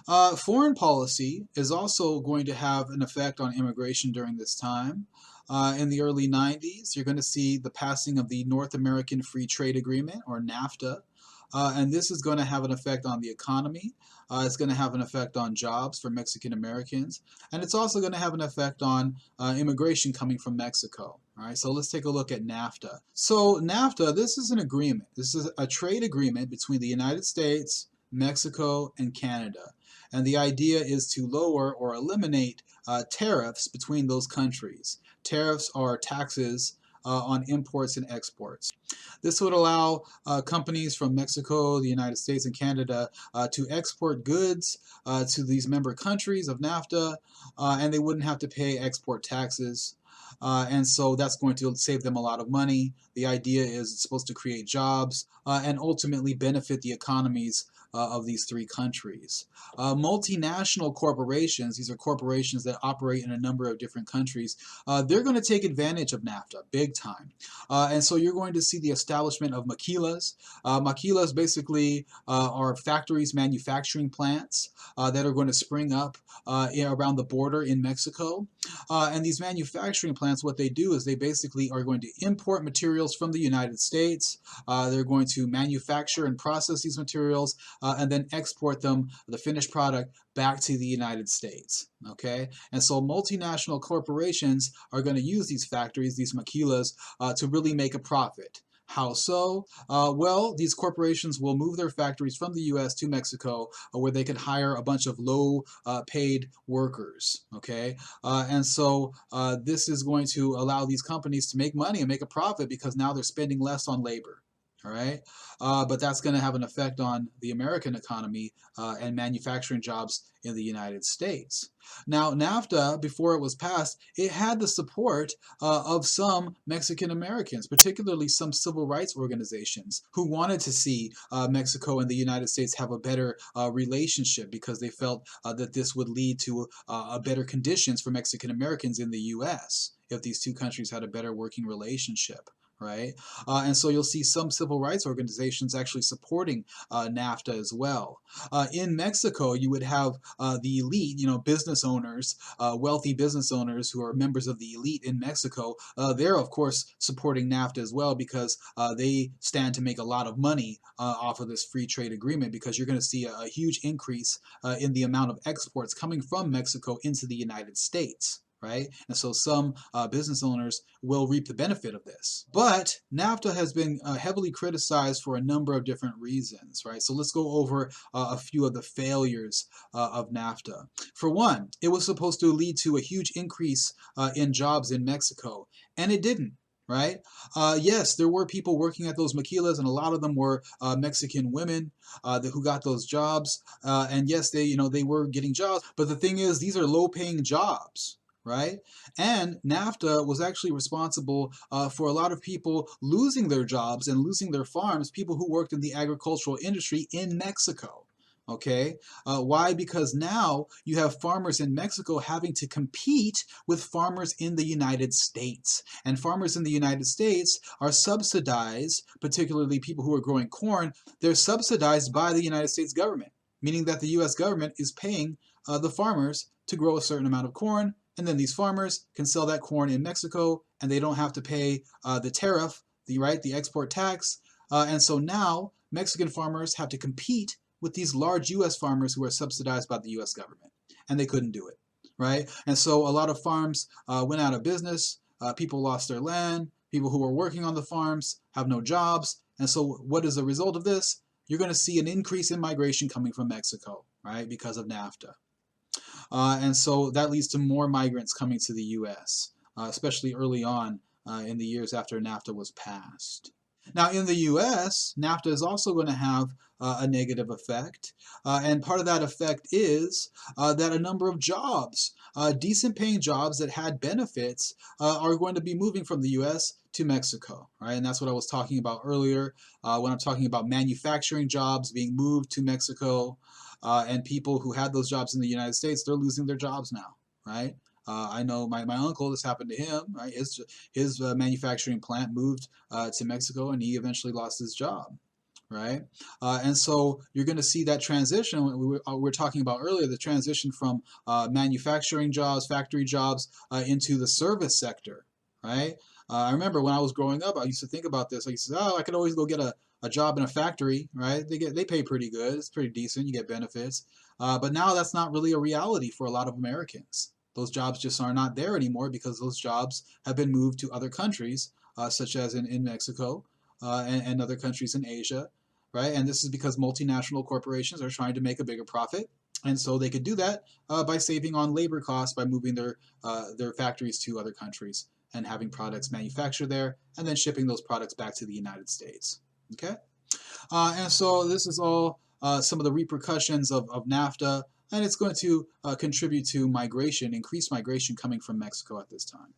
Foreign policy is also going to have an effect on immigration during this time. In the early 90s, you're going to see the passing of the North American Free Trade Agreement, or NAFTA. And this is going to have an effect on the economy. It's going to have an effect on jobs for Mexican Americans. And it's also going to have an effect on immigration coming from Mexico. All right, so let's take a look at NAFTA. So, NAFTA, this is an agreement. This is a trade agreement between the United States, Mexico, and Canada. And the idea is to lower or eliminate tariffs between those countries. Tariffs are taxes on imports and exports. This would allow companies from Mexico, the United States, and Canada to export goods to these member countries of NAFTA, and they wouldn't have to pay export taxes. And so that's going to save them a lot of money. The idea is it's supposed to create jobs and ultimately benefit the economies of these three countries. Multinational corporations, these are corporations that operate in a number of different countries, they're going to take advantage of NAFTA big time. And so you're going to see the establishment of maquilas. Maquilas basically are factories, manufacturing plants that are going to spring up around the border in Mexico. And these manufacturing plants, what they do is they basically are going to import materials from the United States. They're going to manufacture and process these materials and then export them, the finished product, back to the United States. Okay, and so multinational corporations are going to use these factories, these maquilas, to really make a profit. How so? Well, these corporations will move their factories from the U.S. to Mexico, where they can hire a bunch of low-paid workers. Okay, and so this is going to allow these companies to make money and make a profit because now they're spending less on labor. All right, but that's going to have an effect on the American economy and manufacturing jobs in the United States. Now, NAFTA, before it was passed, it had the support of some Mexican Americans, particularly some civil rights organizations who wanted to see Mexico and the United States have a better relationship because they felt that this would lead to better conditions for Mexican Americans in the U.S. if these two countries had a better working relationship. Right? And so you'll see some civil rights organizations actually supporting NAFTA as well. In Mexico, you would have the elite, business owners, wealthy business owners who are members of the elite in Mexico. They're, of course, supporting NAFTA as well because they stand to make a lot of money off of this free trade agreement because you're going to see a huge increase in the amount of exports coming from Mexico into the United States. Right? And so some business owners will reap the benefit of this. But NAFTA has been heavily criticized for a number of different reasons, right? So let's go over a few of the failures of NAFTA. For one, it was supposed to lead to a huge increase in jobs in Mexico, and it didn't. Right? Yes, there were people working at those maquilas, and a lot of them were Mexican women who got those jobs. And yes, they were getting jobs. But the thing is, these are low-paying jobs. Right? And NAFTA was actually responsible for a lot of people losing their jobs and losing their farms, people who worked in the agricultural industry in Mexico. Okay, why? Because now you have farmers in Mexico having to compete with farmers in the United States. And farmers in the United States are subsidized, particularly people who are growing corn, they're subsidized by the United States government, meaning that the US government is paying the farmers to grow a certain amount of corn, and then these farmers can sell that corn in Mexico, and they don't have to pay the tariff, the export tax. And so now Mexican farmers have to compete with these large U.S. farmers who are subsidized by the U.S. government, and they couldn't do it, right? And so a lot of farms went out of business. People lost their land. People who were working on the farms have no jobs. And so what is the result of this? You're going to see an increase in migration coming from Mexico, right, because of NAFTA. And so that leads to more migrants coming to the U.S., especially early on in the years after NAFTA was passed. Now, in the U.S., NAFTA is also going to have a negative effect, and part of that effect is that a number of jobs, decent paying jobs that had benefits, are going to be moving from the U.S. to Mexico, right? And that's what I was talking about earlier when I'm talking about manufacturing jobs being moved to Mexico. And people who had those jobs in the United States, they're losing their jobs now, right? I know my uncle, this happened to him, right? His manufacturing plant moved to Mexico, and he eventually lost his job, right? And so you're going to see that transition we were talking about earlier, the transition from manufacturing jobs, factory jobs, into the service sector, right? I remember when I was growing up, I used to think about this. I used to say, oh, I could always go get a job in a factory, right? They pay pretty good. It's pretty decent. You get benefits. But now that's not really a reality for a lot of Americans. Those jobs just are not there anymore because those jobs have been moved to other countries, such as in Mexico and other countries in Asia, right? And this is because multinational corporations are trying to make a bigger profit. And so they could do that by saving on labor costs by moving their factories to other countries and having products manufactured there and then shipping those products back to the United States. Okay? And so this is all some of the repercussions of NAFTA, and it's going to contribute to migration, increased migration coming from Mexico at this time.